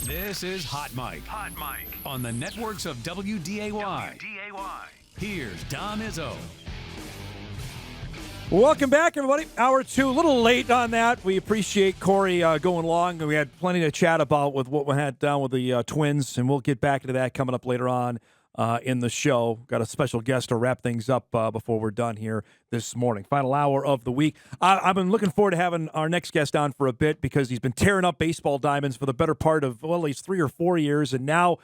This is Hot Mike. Hot Mike. On the networks of WDAY. WDAY. Here's Dom Izzo. Welcome back, everybody. Hour two, a little late on that. We appreciate Corey going long. We had plenty to chat about with what we had down with the Twins, and we'll get back to that coming up later on in the show. Got a special guest to wrap things up before we're done here this morning. Final hour of the week. I've been looking forward to having our next guest on for a bit because he's been tearing up baseball diamonds for the better part of, well, at least 3 or 4 years, and now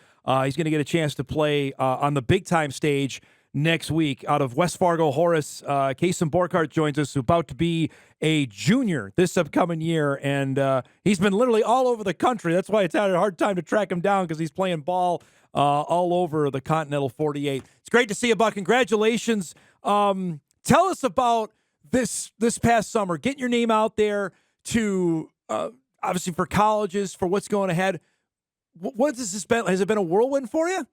he's going to get a chance to play on the big-time stage next week. Out of West Fargo Horace, Cason Borchardt joins us, who's about to be a junior this upcoming year, and he's been literally all over the country. That's why it's had a hard time to track him down, because he's playing ball all over the Continental 48. It's great to see you, Buck. Congratulations. Tell us about this past summer, getting your name out there to obviously for colleges, for what's going ahead. What has this been? Has it been a whirlwind for you?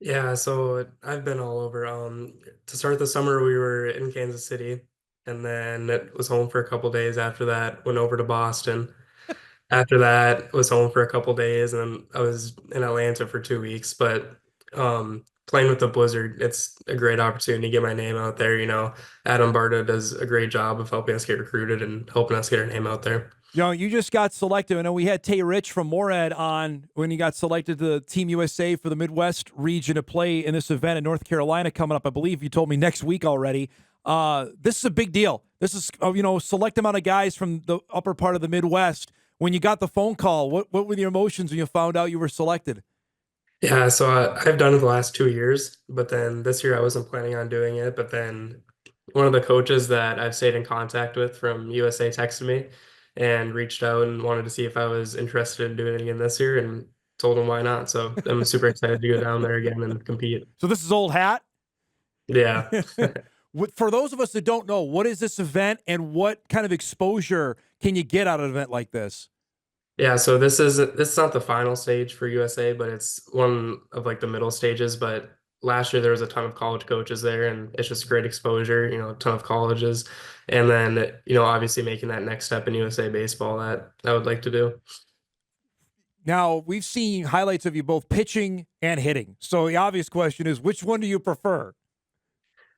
Yeah, so I've been all over. To start the summer, we were in Kansas City, and then it was home for a couple days after that, went over to Boston. After that, was home for a couple days, and then I was in Atlanta for 2 weeks. But playing with the Blizzard, it's a great opportunity to get my name out there. Adam Barta does a great job of helping us get recruited and helping us get our name out there. You just got selected. I know we had Tay Rich from Moorhead on when he got selected to Team USA for the Midwest region to play in this event in North Carolina coming up. I believe you told me next week already. This is a big deal. This is, select amount of guys from the upper part of the Midwest. When you got the phone call, what were the emotions when you found out you were selected? Yeah, so I've done it the last 2 years, but then this year I wasn't planning on doing it. But then one of the coaches that I've stayed in contact with from USA texted me and reached out and wanted to see if I was interested in doing it again this year, and told him why not. So I'm super excited to go down there again and compete. So this is old hat? Yeah. For those of us that don't know, what is this event and what kind of exposure can you get out of an event like this? Yeah, so this is not the final stage for USA, but it's one of like the middle stages. But last year there was a ton of college coaches there, and it's just great exposure, a ton of colleges. And then, obviously making that next step in USA baseball that I would like to do. Now, we've seen highlights of you both pitching and hitting. So the obvious question is, which one do you prefer?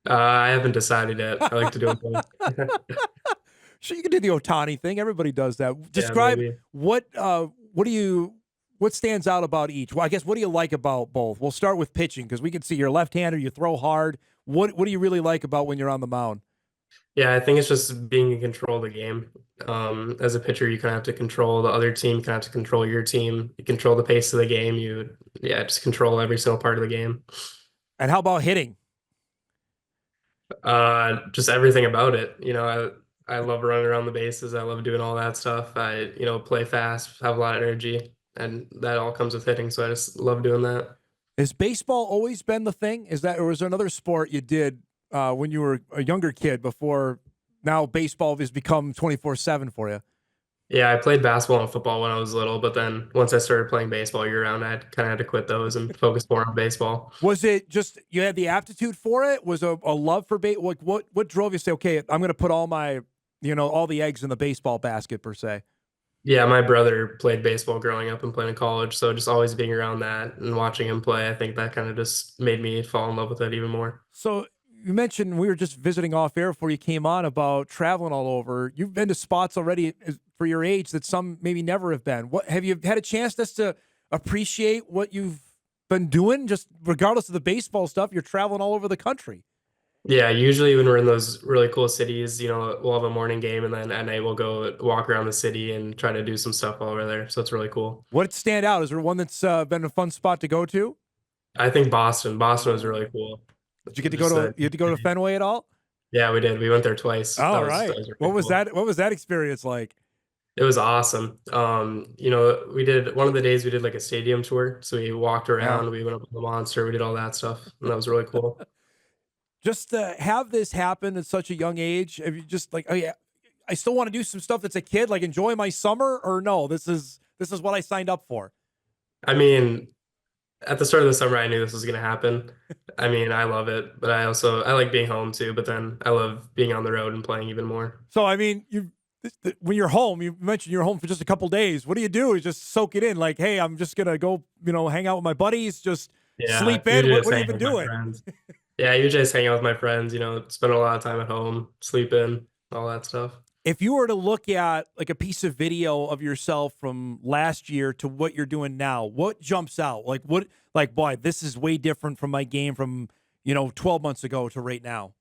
I haven't decided yet. I like to do it. So you can do the Ohtani thing. Everybody does that. Describe what stands out about each. Well, I guess, what do you like about both? We'll start with pitching, because we can see you're left-hander, you throw hard. What do you really like about when you're on the mound? Yeah, I think it's just being in control of the game. As a pitcher, you kind of have to control the other team, you kind of have to control your team, you control the pace of the game. Just control every single part of the game. And how about hitting? Just everything about it. I love running around the bases. I love doing all that stuff. I play fast, have a lot of energy, and that all comes with hitting. So I just love doing that. Has baseball always been the thing? Or was there another sport you did when you were a younger kid before now baseball has become 24/7 for you? Yeah, I played basketball and football when I was little, but then once I started playing baseball year-round, I kind of had to quit those and focus more on baseball. Was it just you had the aptitude for it? Was a love for baseball? Like what drove you to say, okay, I'm going to put all my, all the eggs in the baseball basket, per se? Yeah, my brother played baseball growing up and playing in college, so just always being around that and watching him play, I think that kind of just made me fall in love with it even more. So you mentioned, we were just visiting off air before you came on, about traveling all over. You've been to spots already for your age that some maybe never have been. What have you had a chance just to appreciate what you've been doing? Just regardless of the baseball stuff, you're traveling all over the country. Yeah, usually when we're in those really cool cities, we'll have a morning game, and then at night we'll go walk around the city and try to do some stuff while we're there. So it's really cool. What stand out? Is there one that's been a fun spot to go to? I think Boston. Boston was really cool. Did you get to go to? You had to go to Fenway at all? Yeah, we did. We went there twice. All right. Really what was cool. that? What was that experience like? It was awesome. We did one of the days we did like a stadium tour. So we walked around, we went up to the Monster, we did all that stuff, and that was really cool. Just to have this happen at such a young age, have you just like, oh yeah, I still want to do some stuff that's a kid, like enjoy my summer, or no, this is what I signed up for? I mean, at the start of the summer, I knew this was going to happen. I mean, I love it, but I like being home too, but then I love being on the road and playing even more. So, I mean, when you're home, you mentioned you're home for just a couple days. What do you do? You just soak it in. Like, hey, I'm just gonna go, hang out with my buddies, just Yeah, sleep in. usually What just are you hanging even with my doing? friends. Yeah, usually just hang out with my friends, spend a lot of time at home, sleep in, all that stuff. If you were to look at like a piece of video of yourself from last year to what you're doing now, what jumps out? Like, boy, this is way different from my game from 12 months ago to right now.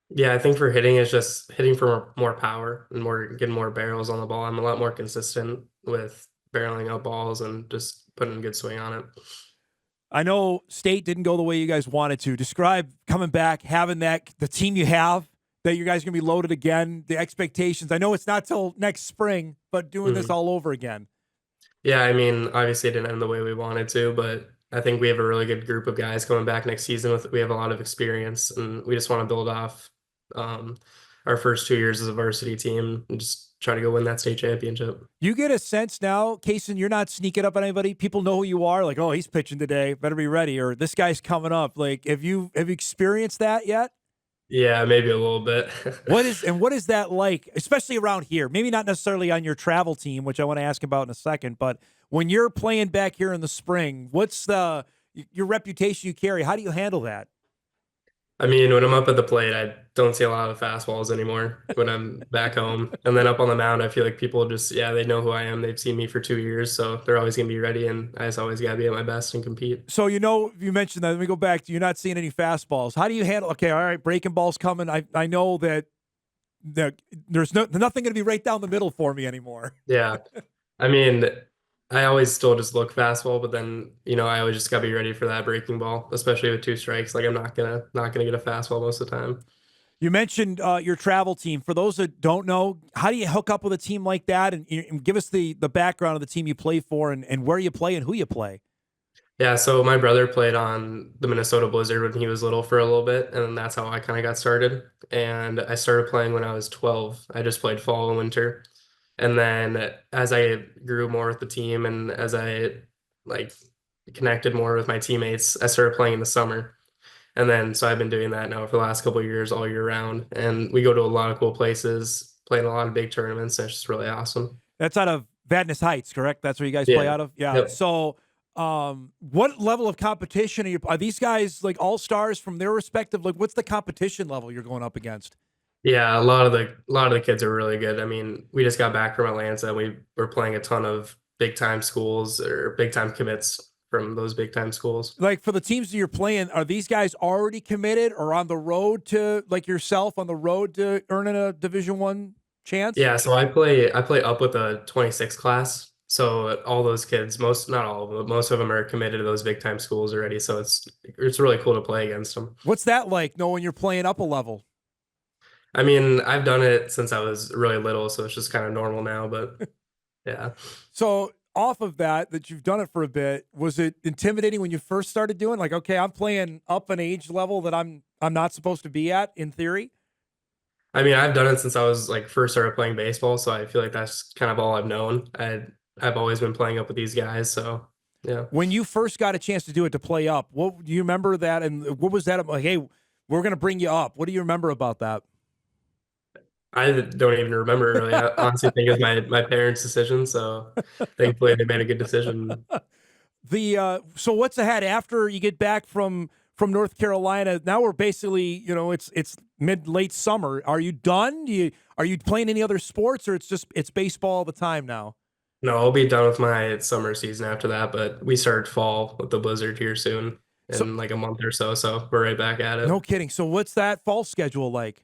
Yeah, I think for hitting it's just hitting for more power and getting more barrels on the ball. I'm a lot more consistent with barreling out balls and just putting a good swing on it. I know state didn't go the way you guys wanted to. Describe coming back, having the team you have, that you guys are going to be loaded again, the expectations. I know it's not till next spring, but doing this Mhm. all over again. Yeah, I mean, obviously it didn't end the way we wanted to, but I think we have a really good group of guys coming back next season. We have a lot of experience, and we just want to build off um, our first 2 years as a varsity team and just try to go win that state championship. You get a sense now, Cason, you're not sneaking up on anybody. People know who you are. Like, oh, he's pitching today. Better be ready. Or this guy's coming up. Like, have you experienced that yet? Yeah, maybe a little bit. What is that like, especially around here? Maybe not necessarily on your travel team, which I want to ask about in a second, but when you're playing back here in the spring, what's your reputation you carry? How do you handle that? I mean, when I'm up at the plate, I don't see a lot of fastballs anymore when I'm back home. And then up on the mound, I feel like people just, yeah, they know who I am. They've seen me for 2 years, so they're always going to be ready. And I just always got to be at my best and compete. So, you mentioned that. Let me go back to you not seeing any fastballs. How do you handle? Okay, all right, breaking balls coming. I know that there's nothing going to be right down the middle for me anymore. Yeah. I mean, I always still just look fastball, but then, I always just got to be ready for that breaking ball, especially with two strikes. Like I'm not gonna get a fastball most of the time. You mentioned your travel team. For those that don't know, how do you hook up with a team like that? And give us the background of the team you play for and where you play and who you play. Yeah, so my brother played on the Minnesota Blizzard when he was little for a little bit, and that's how I kind of got started. And I started playing when I was 12. I just played fall and winter. And then as I grew more with the team and as I like connected more with my teammates, I started playing in the summer. And then so I've been doing that now for the last couple of years all year round. And we go to a lot of cool places, playing a lot of big tournaments. And it's just really awesome. That's out of Vadnais Heights, correct? That's where you guys play Yeah. out of? Yeah. Yep. So, what level of competition are these guys like all stars from their respective? Like, what's the competition level you're going up against? Yeah, a lot of the kids are really good. I mean, we just got back from Atlanta. We were playing a ton of big time schools or big time commits from those big time schools. Like for the teams that you're playing, are these guys already committed or on the road to like yourself on the road to earning a Division I chance? Yeah, so I play up with a 26 class. So all those kids, most not all of them, but most of them are committed to those big time schools already. So it's really cool to play against them. What's that like knowing you're playing up a level? I mean, I've done it since I was really little, so it's just kind of normal now, but yeah. So off of that you've done it for a bit, was it intimidating when you first started doing like, okay, I'm playing up an age level that I'm not supposed to be at in theory? I mean, I've done it since I was like first started playing baseball, so I feel like that's kind of all I've known. I've always been playing up with these guys, so yeah. When you first got a chance to do it to play up, what do you remember that and what was that like, hey, we're going to bring you up. What do you remember about that? I don't even remember really. I honestly think it's my parents' decision, so thankfully they made a good decision. The so what's ahead after you get back from North Carolina? Now we're basically, it's mid late summer. Are you done? Are you playing any other sports or it's baseball all the time now? No, I'll be done with my summer season after that, but we start fall with the Blizzard here soon So in like a month or so, so we're right back at it. no kidding. So what's that fall schedule like?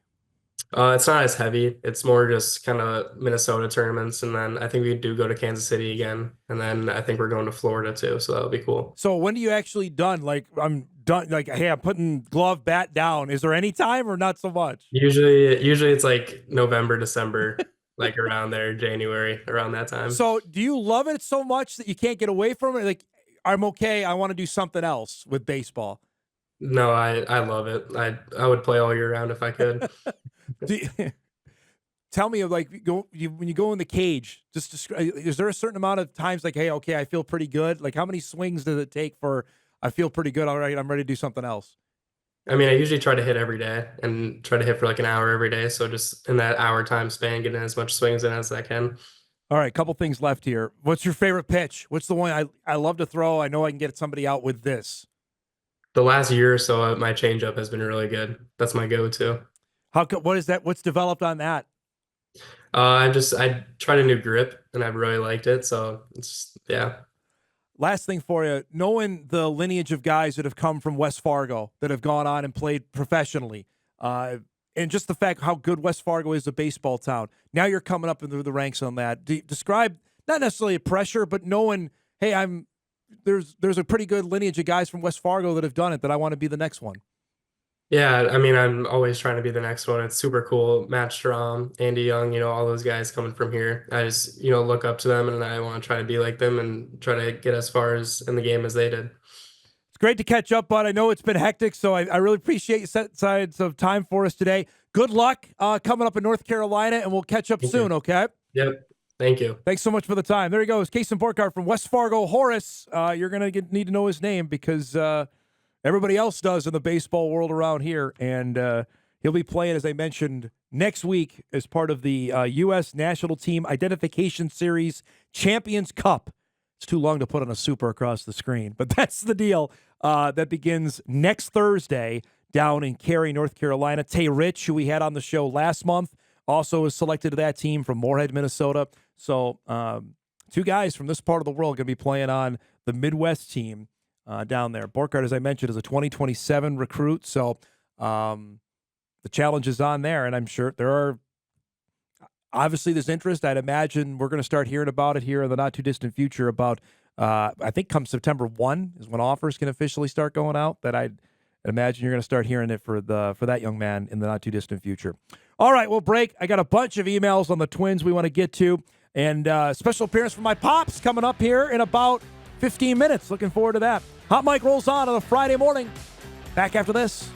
It's not as heavy. It's more just kind of Minnesota tournaments, and then I think we do go to Kansas City again, and then I think we're going to Florida too, so that'll be cool. So when do you actually done? Like I'm done. Like hey, I'm putting glove bat down. Is there any time or not so much? Usually it's like November, December, like around there, January, around that time. So do you love it so much that you can't get away from it? Like I'm okay. I want to do something else with baseball. No, I love it. I would play all year round if I could. Do you, tell me like when you go in the cage, just describe, is there a certain amount of times like, hey, okay, I feel pretty good? Like how many swings does it take for I feel pretty good? All right, I'm ready to do something else. I mean, I usually try to hit every day and try to hit for like an hour every day. So just in that hour time span, getting as much swings in as I can. All right, couple things left here. What's your favorite pitch? What's the one I love to throw? I know I can get somebody out with this. The last year or so, my changeup has been really good. That's my go-to. What is that? What's developed on that? I tried a new grip and I've really liked it. So it's yeah. Last thing for you, knowing the lineage of guys that have come from West Fargo that have gone on and played professionally, and just the fact how good West Fargo is a baseball town. Now you're coming up into the ranks on that. Describe not necessarily a pressure, but knowing, hey, there's a pretty good lineage of guys from West Fargo that have done it that I want to be the next one. Yeah, I mean, I'm always trying to be the next one. It's super cool. Matt Strom, Andy Young, all those guys coming from here. I just, look up to them and I want to try to be like them and try to get as far as in the game as they did. It's great to catch up, bud. I know it's been hectic, so I really appreciate you setting aside some time for us today. Good luck coming up in North Carolina, and we'll catch up soon, okay? Yep. Thank you. Thanks so much for the time. There he goes, Cason Borchardt from West Fargo Horace. You're going to need to know his name because everybody else does in the baseball world around here, and he'll be playing, as I mentioned, next week as part of the U.S. National Team Identification Series Champions Cup. It's too long to put on a super across the screen, but that's the deal. That begins next Thursday down in Cary, North Carolina. Tay Rich, who we had on the show last month, also is selected to that team from Moorhead, Minnesota. So two guys from this part of the world going to be playing on the Midwest team down there. Borchardt, as I mentioned, is a 2027 recruit, so the challenge is on there, and I'm sure obviously there's interest. I'd imagine we're going to start hearing about it here in the not-too-distant future about, I think come September 1 is when offers can officially start going out, that I'd imagine you're going to start hearing it for that young man in the not-too-distant future. All right, we'll break. I got a bunch of emails on the Twins we want to get to, and special appearance from my Pops coming up here in about 15 minutes. Looking forward to that. Hot Mic rolls on a Friday morning. Back after this.